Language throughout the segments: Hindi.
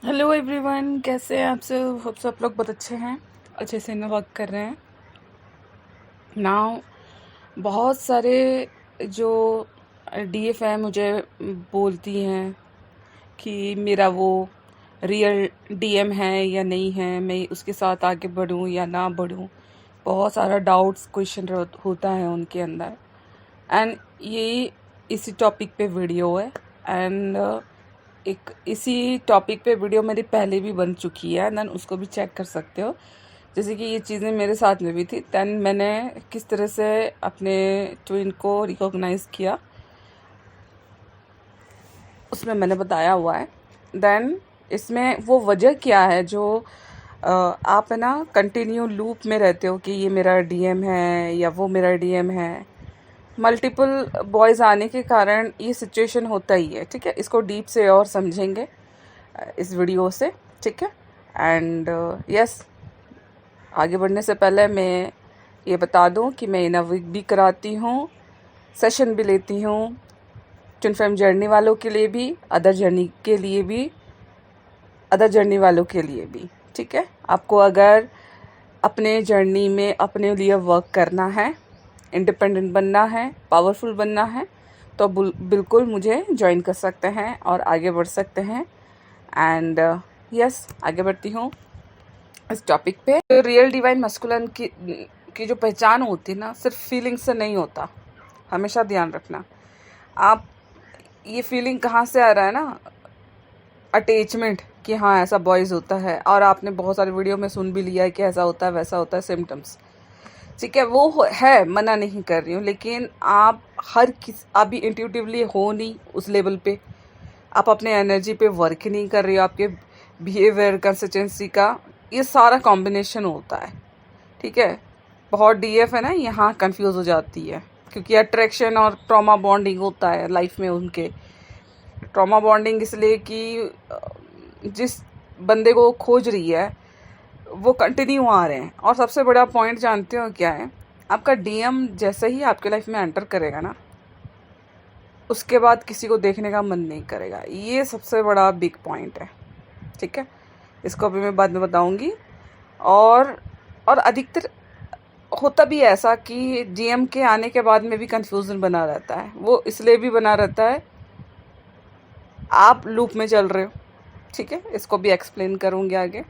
हेलो एवरीवन, कैसे हैं आप सब? होप सब लोग बहुत अच्छे हैं, अच्छे से वर्क कर रहे हैं नाउ। बहुत सारे जो डीएफ हैं मुझे बोलती हैं कि मेरा वो रियल डीएम है या नहीं है, मैं उसके साथ आगे बढ़ूं या ना बढ़ूं। बहुत सारा डाउट्स क्वेश्चन होता है उनके अंदर। एंड ये इसी टॉपिक पे वीडियो है। एंड एक इसी टॉपिक पे वीडियो मेरी पहले भी बन चुकी है, देन उसको भी चेक कर सकते हो। जैसे कि ये चीज़ें मेरे साथ में भी थी, देन मैंने किस तरह से अपने ट्विन को रिकॉग्नाइज किया, उसमें मैंने बताया हुआ है। देन इसमें वो वजह क्या है जो आप है ना कंटिन्यू लूप में रहते हो कि ये मेरा डीएम है या वो मेरा डीएम है। मल्टीपल बॉयज़ आने के कारण ये सिचुएशन होता ही है, ठीक है। इसको डीप से और समझेंगे इस वीडियो से, ठीक है। एंड यस, आगे बढ़ने से पहले मैं ये बता दूं कि मैं इनर वीक भी कराती हूँ, सेशन भी लेती हूँ, ट्विन फ्लेम जर्नी वालों के लिए भी, अदर जर्नी वालों के लिए भी, ठीक है। आपको अगर अपने जर्नी में अपने लिए वर्क करना है, इंडिपेंडेंट बनना है, पावरफुल बनना है, तो बिल्कुल मुझे ज्वाइन कर सकते हैं और आगे बढ़ सकते हैं। एंड यस, आगे बढ़ती हूँ इस टॉपिक पे। रियल डिवाइन मस्कुलिन की जो पहचान होती है ना, सिर्फ फीलिंग से नहीं होता। हमेशा ध्यान रखना। आप ये फीलिंग कहाँ से आ रहा है ना, अटैचमेंट, कि हाँ ऐसा बॉयज़ होता है, और आपने बहुत सारे वीडियो में सुन भी लिया है कि ऐसा होता है वैसा होता है, सिम्टम्स, ठीक है। वो है, मना नहीं कर रही हूँ, लेकिन आप अभी इंट्यूटिवली हो नहीं उस लेवल पे। आप अपने एनर्जी पे वर्क नहीं कर रहे हो, आपके बिहेवियर कंसिस्टेंसी का ये सारा कॉम्बिनेशन होता है, ठीक है। बहुत डीएफ है ना, यहाँ कंफ्यूज हो जाती है, क्योंकि अट्रैक्शन और ट्रॉमा बॉन्डिंग होता है लाइफ में उनके। ट्रॉमा बॉन्डिंग इसलिए कि जिस बंदे को खोज रही है वो कंटिन्यू आ रहे हैं। और सबसे बड़ा पॉइंट जानते हो क्या है? आपका डीएम जैसे ही आपके लाइफ में एंटर करेगा ना, उसके बाद किसी को देखने का मन नहीं करेगा। ये सबसे बड़ा बिग पॉइंट है, ठीक है। इसको अभी मैं बाद में बताऊंगी। और अधिकतर होता भी ऐसा कि डीएम के आने के बाद में भी कंफ्यूजन बना रहता है। वो इसलिए भी बना रहता है, आप लूप में चल रहे हो, ठीक है। इसको भी एक्सप्लेन करूंगी आगे।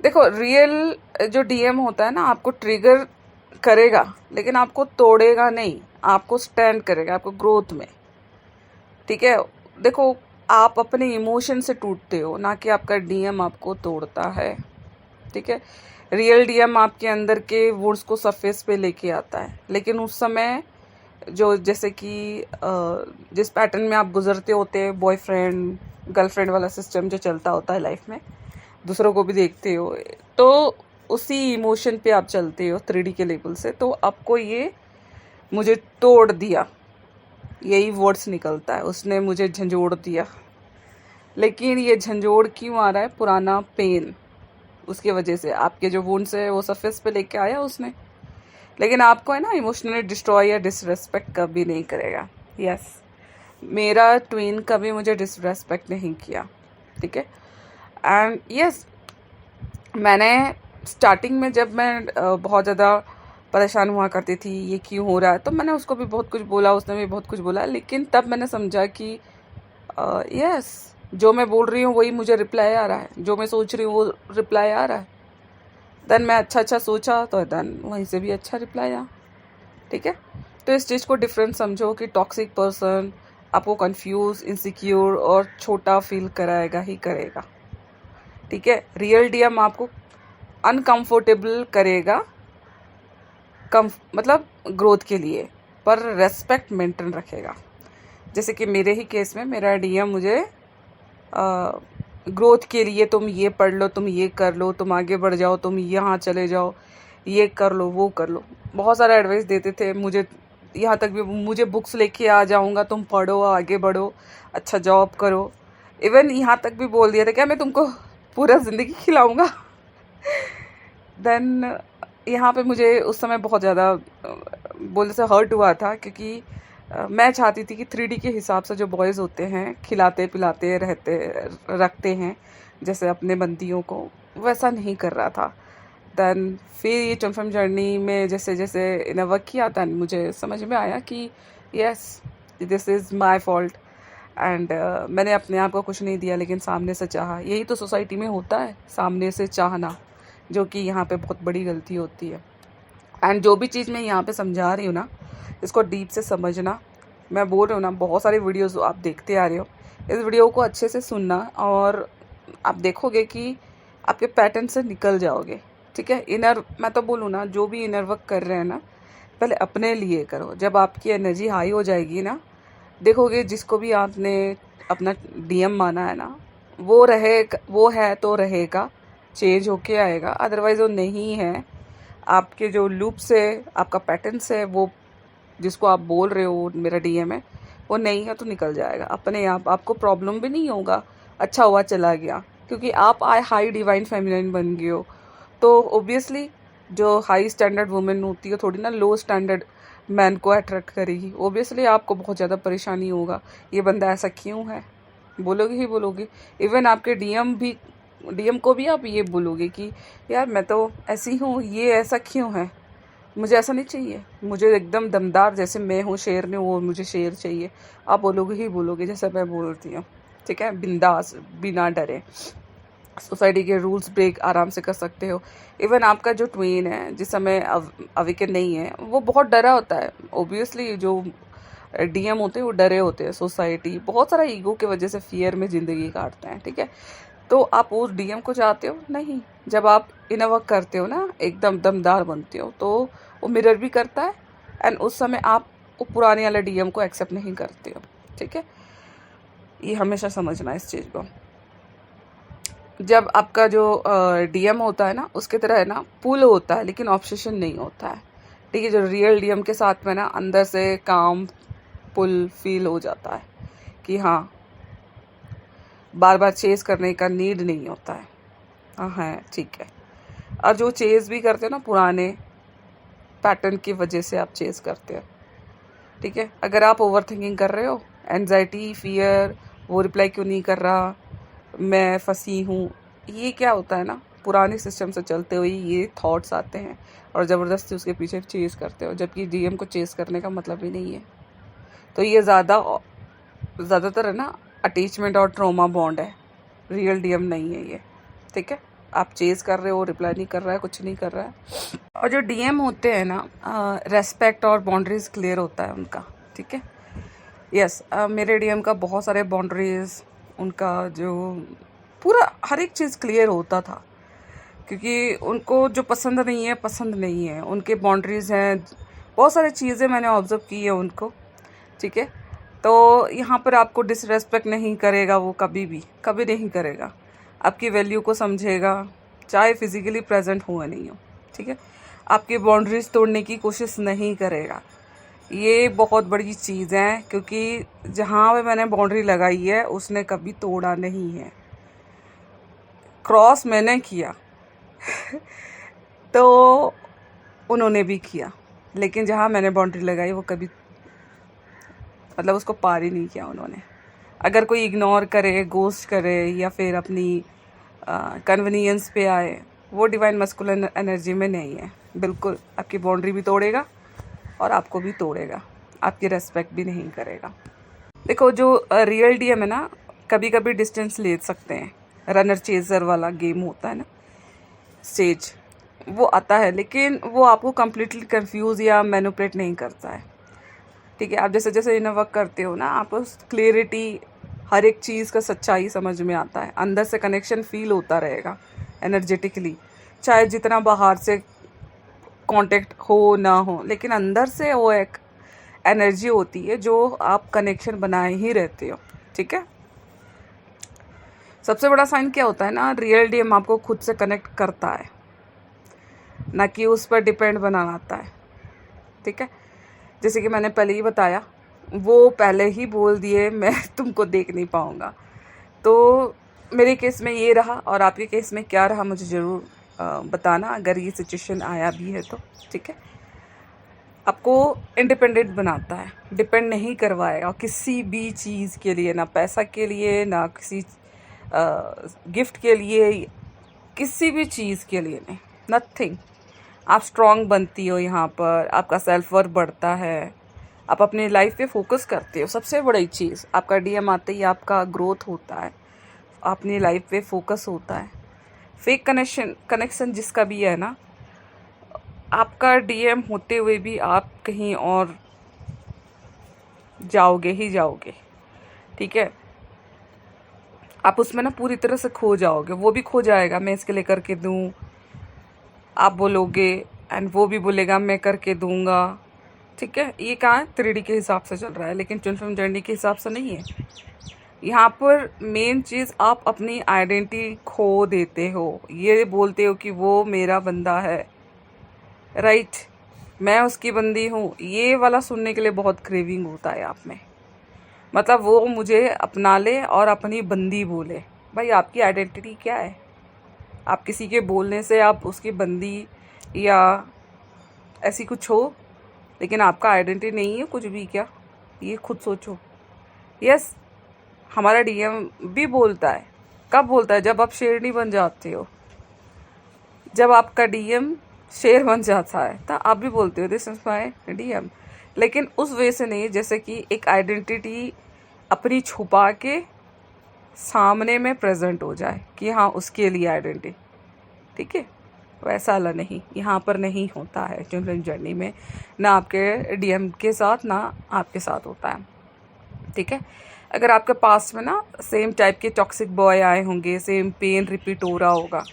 देखो, रियल जो डीएम होता है ना, आपको ट्रिगर करेगा लेकिन आपको तोड़ेगा नहीं, आपको स्टैंड करेगा, आपको ग्रोथ में, ठीक है। देखो, आप अपने इमोशन से टूटते हो, ना कि आपका डीएम आपको तोड़ता है, ठीक है। रियल डीएम आपके अंदर के वुड्स को सरफेस पे लेके आता है, लेकिन उस समय जो जैसे कि जिस पैटर्न में आप गुजरते होते हैं, बॉयफ्रेंड गर्लफ्रेंड वाला सिस्टम जो चलता होता है लाइफ में, दूसरों को भी देखते हो, तो उसी इमोशन पे आप चलते हो 3D के लेवल से। तो आपको ये मुझे तोड़ दिया, यही वर्ड्स निकलता है, उसने मुझे झंझोड़ दिया। लेकिन ये झंझोड़ क्यों आ रहा है? पुराना पेन, उसकी वजह से आपके जो वुंड्स है वो सरफेस पे लेके आया उसने। लेकिन आपको है ना, इमोशनली डिस्ट्रॉय या डिसरेस्पेक्ट कभी नहीं करेगा। यस, मेरा ट्विन कभी मुझे डिसरेस्पेक्ट नहीं किया, ठीक है। एंड यस, मैंने स्टार्टिंग में जब मैं बहुत ज़्यादा परेशान हुआ करती थी ये क्यों हो रहा है, तो मैंने उसको भी बहुत कुछ बोला, उसने भी बहुत कुछ बोला। लेकिन तब मैंने समझा कि यस, जो मैं बोल रही हूँ वही मुझे रिप्लाई आ रहा है, जो मैं सोच रही हूँ वो रिप्लाई आ रहा है। देन मैं अच्छा सोचा तो देन वहीं से भी अच्छा रिप्लाई आया, ठीक है। तो इस चीज़ को डिफरेंस समझो कि टॉक्सिक पर्सन आपको कंफ्यूज, इनसिक्योर और छोटा फील कराएगा ही करेगा, ठीक है। रियल डीएम आपको अनकंफर्टेबल करेगा, मतलब ग्रोथ के लिए, पर रेस्पेक्ट मेंटेन रखेगा। जैसे कि मेरे ही केस में मेरा डीएम मुझे ग्रोथ के लिए, तुम ये पढ़ लो, तुम ये कर लो, तुम आगे बढ़ जाओ, तुम यहाँ चले जाओ, ये कर लो, वो कर लो, बहुत सारा एडवाइस देते थे मुझे। यहाँ तक भी मुझे बुक्स लेके आ जाऊँगा, तुम पढ़ो, आगे बढ़ो, अच्छा जॉब करो। इवन यहाँ तक भी बोल दिया था क्या मैं तुमको पूरा ज़िंदगी खिलाऊँगा। देन यहाँ पे मुझे उस समय बहुत ज़्यादा बोलने से हर्ट हुआ था, क्योंकि मैं चाहती थी कि 3D के हिसाब से जो बॉयज़ होते हैं खिलाते पिलाते रहते रखते हैं जैसे अपने बंदियों को, वैसा नहीं कर रहा था। देन फिर ये टमफम जर्नी में जैसे जैसे इन्हें वर्क किया था मुझे समझ में आया कि yes this is my fault and मैंने अपने आप को कुछ नहीं दिया लेकिन सामने से चाहा। यही तो सोसाइटी में होता है, सामने से चाहना, जो कि यहाँ पे बहुत बड़ी गलती होती है। एंड जो भी चीज़ मैं यहाँ पे समझा रही हूँ ना, इसको डीप से समझना। मैं बोल रही हूँ ना, बहुत सारे वीडियोस आप देखते आ रहे हो, इस वीडियो को अच्छे से सुनना और आप देखोगे कि आपके पैटर्न से निकल जाओगे। ठीक है, इनर, मैं तो बोलूँ ना, जो भी इनर वर्क कर रहे हैं ना, पहले अपने लिए करो। जब आपकी एनर्जी हाई हो जाएगी ना, देखोगे जिसको भी आपने अपना डीएम माना है ना, वो है तो रहेगा, चेंज होके आएगा। अदरवाइज़ वो नहीं है, आपके जो लूप से आपका पैटर्न से, वो जिसको आप बोल रहे हो मेरा डीएम है, वो नहीं है तो निकल जाएगा अपने आप। आपको प्रॉब्लम भी नहीं होगा, अच्छा हुआ चला गया, क्योंकि आप हाई डिवाइन फेमिनिन बन गए हो। तो ओबियसली जो हाई स्टैंडर्ड वुमेन होती है थोड़ी ना लो स्टैंडर्ड मैन को अट्रैक्ट करेगी। ओबियसली आपको बहुत ज़्यादा परेशानी होगा, ये बंदा ऐसा क्यों है, बोलोगे ही बोलोगे। इवन आपके डीएम को भी आप ये बोलोगे कि यार मैं तो ऐसी हूँ, ये ऐसा क्यों है, मुझे ऐसा नहीं चाहिए, मुझे एकदम दमदार, जैसे मैं हूँ शेर ने, वो मुझे शेर चाहिए। आप बोलोगे ही बोलोगे जैसे मैं बोलती हूँ। ठीक है, बिंदास, बिना डरे, सोसाइटी के रूल्स ब्रेक आराम से कर सकते हो। इवन आपका जो ट्वीन है, जिस समय अविकन नहीं है, वो बहुत डरा होता है। ओबियसली जो डीएम होते हैं वो डरे होते हैं। सोसाइटी बहुत सारा ईगो की वजह से फियर में ज़िंदगी काटते हैं। ठीक है, तो आप उस डीएम को चाहते हो नहीं। जब आप इनर वर्क करते हो ना, एकदम दमदार बनते हो, तो वो मिरर भी करता है एंड उस समय आप वो पुराने वाले डीएम को एक्सेप्ट नहीं करते हो। ठीक है, ये हमेशा समझना इस चीज़ को। जब आपका जो डीएम होता है ना, उसके तरह है ना, पुल होता है लेकिन ऑब्सेशन नहीं होता है। ठीक है, जो रियल डीएम के साथ में ना, अंदर से काम पुल फील हो जाता है कि हाँ, बार बार चेस करने का नीड नहीं होता है। हाँ, ठीक है। और जो चेस भी करते हो ना, पुराने पैटर्न की वजह से आप चेस करते हो। ठीक है, अगर आप ओवर थिंकिंग कर रहे हो, एंजाइटी, फियर, वो रिप्लाई क्यों नहीं कर रहा, मैं फंसी हूँ, ये क्या होता है ना, पुराने सिस्टम से चलते हुए ये थॉट्स आते हैं और ज़बरदस्ती उसके पीछे चेस करते हो, जबकि डीएम को चेस करने का मतलब ही नहीं है। तो ये ज़्यादातर है ना अटैचमेंट और ट्रॉमा बॉन्ड है, रियल डीएम नहीं है ये। ठीक है, आप चेस कर रहे हो, रिप्लाई नहीं कर रहा है, कुछ नहीं कर रहा है। और जो डीएम होते हैं ना, रेस्पेक्ट और बाउंड्रीज क्लियर होता है उनका। ठीक है, यस, मेरे डीएम का बहुत सारे बाउंड्रीज, उनका जो पूरा हर एक चीज़ क्लियर होता था, क्योंकि उनको जो पसंद नहीं है, उनके बाउंड्रीज हैं। बहुत सारी चीज़ें मैंने ऑब्जर्व की है उनको। ठीक है, तो यहाँ पर आपको डिसरेस्पेक्ट नहीं करेगा, वो कभी नहीं करेगा। आपकी वैल्यू को समझेगा, चाहे फिजिकली प्रेजेंट हो या नहीं हो। ठीक है, आपकी बाउंड्रीज तोड़ने की कोशिश नहीं करेगा। ये बहुत बड़ी चीज़ है, क्योंकि जहाँ पे मैंने बाउंड्री लगाई है उसने कभी तोड़ा नहीं है। क्रॉस मैंने किया तो उन्होंने भी किया, लेकिन जहाँ मैंने बाउंड्री लगाई वो कभी, मतलब उसको पार ही नहीं किया उन्होंने। अगर कोई इग्नोर करे, गोस्ट करे, या फिर अपनी कन्वीनियंस पे आए, वो डिवाइन मस्कुलिन एनर्जी में नहीं है। बिल्कुल आपकी बाउंड्री भी तोड़ेगा और आपको भी तोड़ेगा, आपकी रेस्पेक्ट भी नहीं करेगा। देखो, जो रियल डीएम है ना, कभी कभी डिस्टेंस ले सकते हैं। रनर चेजर वाला गेम होता है ना, स्टेज, वो आता है, लेकिन वो आपको कम्प्लीटली कंफ्यूज या मैनिपुलेट नहीं करता है। ठीक है, आप जैसे जैसे इनर वर्क करते हो ना, आपको क्लियरिटी, हर एक चीज़ का सच्चाई समझ में आता है। अंदर से कनेक्शन फील होता रहेगा एनर्जेटिकली, चाहे जितना बाहर से कांटेक्ट हो ना हो, लेकिन अंदर से वो एक एनर्जी होती है जो आप कनेक्शन बनाए ही रहते हो। ठीक है, सबसे बड़ा साइन क्या होता है ना, रियल डीएम आपको खुद से कनेक्ट करता है, ना कि उस पर डिपेंड बनाता है। ठीक है, जैसे कि मैंने पहले ही बताया, वो पहले ही बोल दिए मैं तुमको देख नहीं पाऊँगा। तो मेरे केस में ये रहा, और आपके केस में क्या रहा, मुझे ज़रूर बताना, अगर ये सिचुएशन आया भी है तो। ठीक है, आपको इंडिपेंडेंट बनाता है, डिपेंड नहीं करवाएगा किसी भी चीज़ के लिए, ना पैसा के लिए, ना किसी गिफ्ट के लिए, किसी भी चीज़ के लिए नहीं, नथिंग। आप स्ट्रांग बनती हो यहाँ पर, आपका सेल्फ वर्थ बढ़ता है, आप अपनी लाइफ पे फोकस करते हो। सबसे बड़ी चीज़, आपका डीएम आते ही आपका ग्रोथ होता है, अपनी लाइफ पे फोकस होता है। फेक कनेक्शन जिसका भी है ना, आपका डीएम होते हुए भी आप कहीं और जाओगे ही जाओगे, ठीक है। आप उसमें ना पूरी तरह से खो जाओगे, वो भी खो जाएगा, मैं इसके लिए करके दूँ, आप बोलोगे एंड वो भी बोलेगा मैं करके दूंगा, ठीक है। ये कहाँ है, 3D के हिसाब से चल रहा है, लेकिन ट्विन फ्लेम जर्नी के हिसाब से नहीं है। यहाँ पर मेन चीज़, आप अपनी आइडेंटिटी खो देते हो, ये बोलते हो कि वो मेरा बंदा है, राइट, मैं उसकी बंदी हूँ। ये वाला सुनने के लिए बहुत क्रेविंग होता है आप में, मतलब वो मुझे अपना ले और अपनी बंदी बोले। भाई आपकी आइडेंटिटी क्या है? आप किसी के बोलने से आप उसकी बंदी या ऐसी कुछ हो, लेकिन आपका आइडेंटिटी नहीं है कुछ भी क्या, ये खुद सोचो। यस, हमारा डीएम भी बोलता है। कब बोलता है? जब आप शेरनी बन जाते हो, जब आपका डीएम शेर बन जाता है तो आप भी बोलते हो दिस इज माय डीएम, लेकिन उस वे से नहीं जैसे कि एक आइडेंटिटी अपनी छुपा के सामने में प्रेजेंट हो जाए कि हाँ उसके लिए आइडेंटिटी, ठीक है। वैसा वाला नहीं, यहाँ पर नहीं होता है ट्विन फ्लेम जर्नी में, ना आपके डीएम के साथ ना आपके साथ होता है, ठीक है। अगर आपके पास में ना सेम टाइप के टॉक्सिक बॉय आए होंगे, सेम पेन रिपीट हो रहा होगा,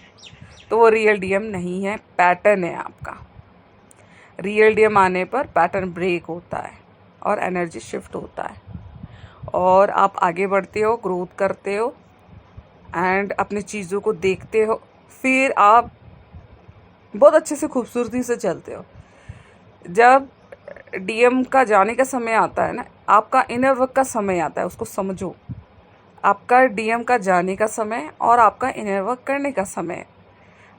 तो वो रियल डीएम नहीं है, पैटर्न है आपका। रियल डीएम आने पर पैटर्न ब्रेक होता है और एनर्जी शिफ्ट होता है, और आप आगे बढ़ते हो, ग्रोथ करते हो एंड अपनी चीज़ों को देखते हो, फिर आप बहुत अच्छे से खूबसूरती से चलते हो। जब डीएम का जाने का समय आता है ना, आपका इनर वर्क का समय आता है, उसको समझो। आपका डीएम का जाने का समय और आपका इनर वर्क करने का समय।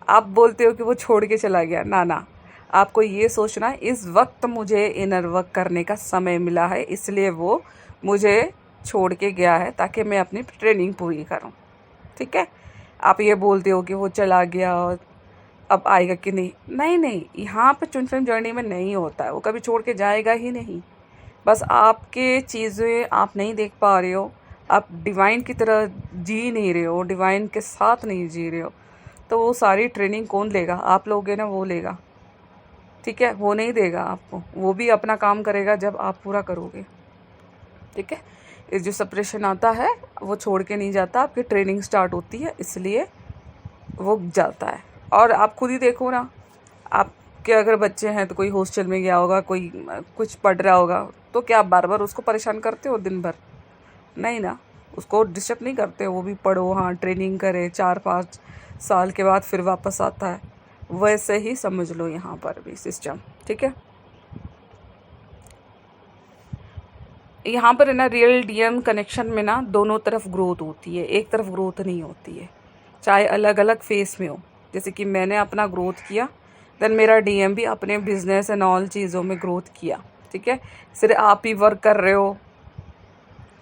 आप बोलते हो कि वो छोड़ के चला गया, ना ना, आपको ये सोचना है इस वक्त मुझे इनर वर्क करने का समय मिला है, इसलिए वो मुझे छोड़ के गया है ताकि मैं अपनी ट्रेनिंग पूरी करूं, ठीक है। आप ये बोलते हो कि वो चला गया और अब आएगा कि नहीं, नहीं नहीं, यहाँ पे ट्विन फ्लेम जर्नी में नहीं होता है, वो कभी छोड़ के जाएगा ही नहीं। बस आपके चीज़ें आप नहीं देख पा रहे हो, आप डिवाइन की तरह जी नहीं रहे हो, डिवाइन के साथ नहीं जी रहे हो, तो वो सारी ट्रेनिंग कौन लेगा? आप लोगे ना, वो लेगा, ठीक है। वो नहीं देगा आपको, वो भी अपना काम करेगा जब आप पूरा करोगे, ठीक है। ये जो सेपरेशन आता है वो छोड़ के नहीं जाता, आपकी ट्रेनिंग स्टार्ट होती है इसलिए वो जाता है। और आप खुद ही देखो ना, आपके अगर बच्चे हैं तो कोई हॉस्टल में गया होगा, कोई कुछ पढ़ रहा होगा, तो क्या आप बार बार उसको परेशान करते हो दिन भर? नहीं ना, उसको डिस्टर्ब नहीं करते, वो भी पढ़ो, हाँ ट्रेनिंग करे, 4-5 साल के बाद फिर वापस आता है। वैसे ही समझ लो यहाँ पर भी सिस्टम, ठीक है। यहाँ पर है ना, रियल डीएम कनेक्शन में ना दोनों तरफ ग्रोथ होती है, एक तरफ ग्रोथ नहीं होती है, चाहे अलग अलग फेस में हो। जैसे कि मैंने अपना ग्रोथ किया, देन मेरा डीएम भी अपने बिजनेस एंड ऑल चीज़ों में ग्रोथ किया, ठीक है। सिर्फ आप ही वर्क कर रहे हो,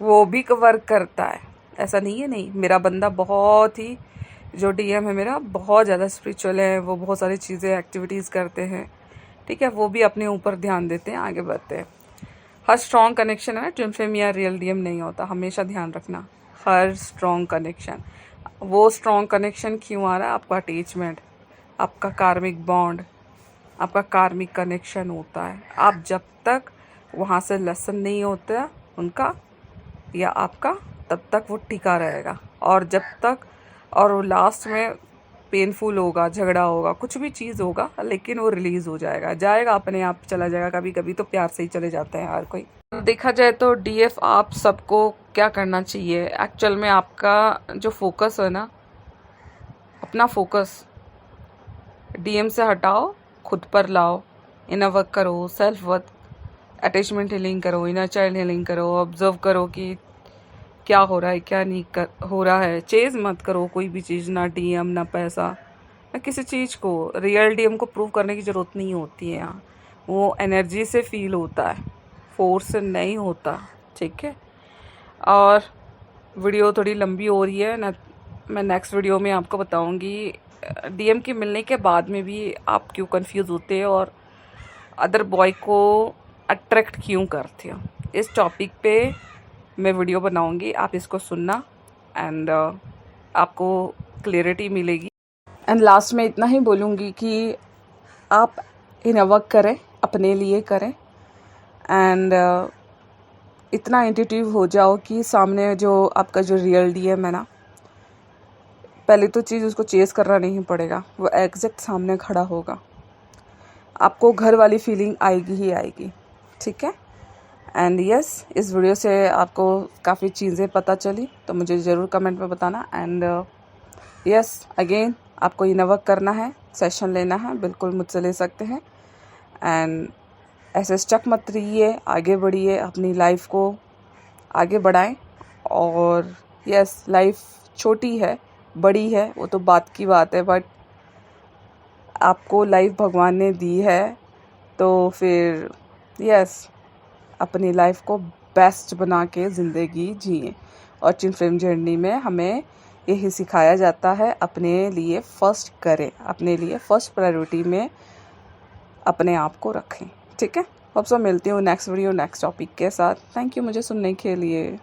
वो भी वर्क करता है, ऐसा नहीं है। नहीं, मेरा बंदा बहुत ही, जो डीएम है मेरा, बहुत ज़्यादा स्पिरिचुअल है, वो बहुत सारी चीज़ें एक्टिविटीज़ करते हैं, ठीक है। वो भी अपने ऊपर ध्यान देते हैं, आगे बढ़ते हैं। हर स्ट्रॉन्ग कनेक्शन है ना ट्विन फ्लेम या रियल डीएम नहीं होता, हमेशा ध्यान रखना। हर स्ट्रॉन्ग कनेक्शन, वो स्ट्रॉन्ग कनेक्शन क्यों आ रहा है? आपका अटैचमेंट, आपका कार्मिक बॉन्ड, आपका कार्मिक कनेक्शन होता है। आप जब तक वहाँ से लेसन नहीं होता उनका या आपका, तब तक वो टिका रहेगा, और जब तक, और वो लास्ट में पेनफुल होगा, झगड़ा होगा, कुछ भी चीज़ होगा, लेकिन वो रिलीज़ हो जाएगा, जाएगा अपने आप चला जाएगा। कभी कभी तो प्यार से ही चले जाते हैं हर कोई। देखा जाए तो डीएफ आप सबको क्या करना चाहिए एक्चुअल में, आपका जो फोकस है ना, अपना फोकस डीएम से हटाओ, खुद पर लाओ, इनर वर्क करो, सेल्फ वर्क, अटैचमेंट हीलिंग करो, इनर चाइल्ड हीलिंग करो, ऑब्जर्व करो कि क्या हो रहा है, क्या नहीं हो रहा है। चेज मत करो कोई भी चीज़, ना डीएम, ना पैसा, ना किसी चीज़ को। रियल डीएम को प्रूव करने की ज़रूरत नहीं होती है यहाँ, वो एनर्जी से फील होता है, फोर्स से नहीं होता, ठीक है। और वीडियो थोड़ी लंबी हो रही है ना, मैं नेक्स्ट वीडियो में आपको बताऊंगी डीएम के मिलने के बाद में भी आप क्यों कंफ्यूज होते हैं और अदर बॉय को अट्रैक्ट क्यों करते हो। इस टॉपिक पे मैं वीडियो बनाऊंगी, आप इसको सुनना एंड आपको क्लियरिटी मिलेगी। एंड लास्ट में इतना ही बोलूँगी कि आप इन वर्क करें, अपने लिए करें एंड इतना इंट्यूटिव हो जाओ कि सामने जो आपका जो रियल डीएम है ना, पहले तो चीज़ उसको चेस करना नहीं पड़ेगा, वो एग्जैक्ट सामने खड़ा होगा, आपको घर वाली फीलिंग आएगी ही आएगी, ठीक है। एंड यस, इस वीडियो से आपको काफ़ी चीज़ें पता चली तो मुझे ज़रूर कमेंट में बताना। एंड यस, अगेन आपको ये वर्क करना है, सेशन लेना है, बिल्कुल मुझसे ले सकते हैं। एंड ऐसे स्टक मत रहिए, आगे बढ़िए, अपनी लाइफ को आगे बढ़ाएं। और यस, लाइफ छोटी है बड़ी है वो तो बात की बात है, बट आपको लाइफ भगवान ने दी है तो फिर यस, अपनी लाइफ को बेस्ट बना के ज़िंदगी जिए। और ट्विन फ्लेम जर्नी में हमें यही सिखाया जाता है, अपने लिए फ़र्स्ट करें, अपने लिए फ़र्स्ट प्रायोरिटी में अपने आप को रखें, ठीक है। अब सब मिलती हूँ नेक्स्ट वीडियो नेक्स्ट टॉपिक के साथ। थैंक यू मुझे सुनने के लिए।